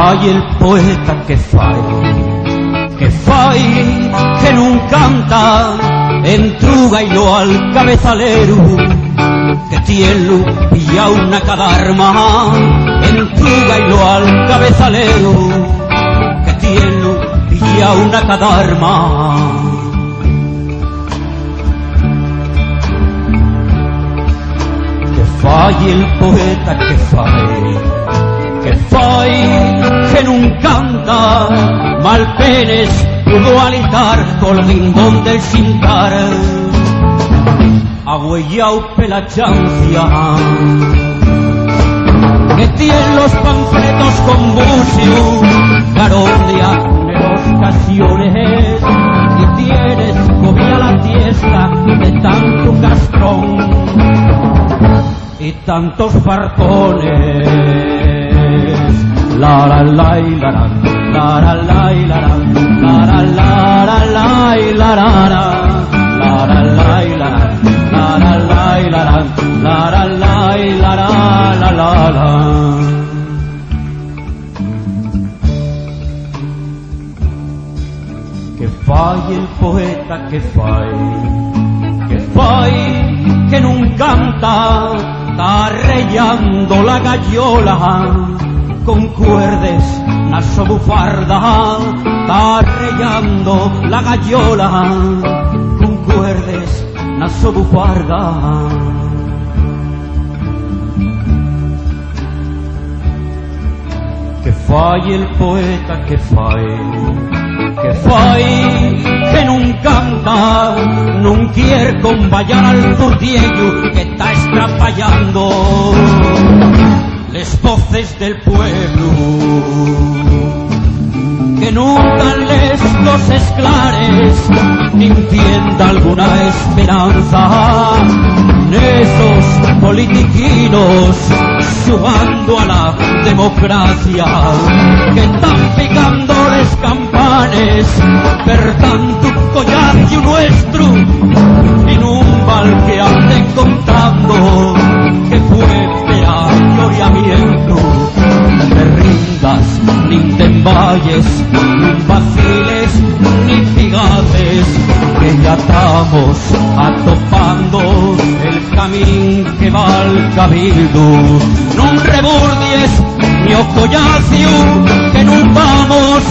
fai el poeta que fai que non canta, entruga y lo al cabezalero, que tielo pilla una cadarma, entruga y lo al cabezalero, que tielo pilla una cadarma. Que fai el poeta que fai que non canta, Malpenes pudo alitar col rincón del cintar, agüeyao pela chancia, que tiene los panfletos con bucio, carondia de los casiones, y tienes comida la tiesta de tanto castrón y tantos fartones. La la la la la la la la la la la la la la la la. Que fai el poeta que fai que non canta, está rellando la gallola con cuerdes na so bufarda, está rellando la gallola con cuerdes na so bufarda. Que fai el poeta que non canta, non quiere combayar al zurdiello que está estrapallando les voces del pueblo, que nunca les los esclares ni encienda alguna esperanza, esos politiquinos jugando a la democracia, que están picando les campanes per tanto collacio nuestro en un val que anda encontrando que fue lloramiento. Te rindas, ni te valles, ni vaciles, ni figaces, que ya estamos atopando el camino que va al cabildo. Non reburdies, ni o collacio, que non vamos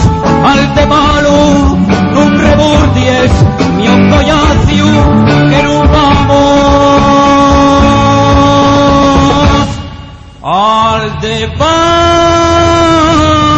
al de malo. Non reburdies, ni o collacio, que non vamos al de paz.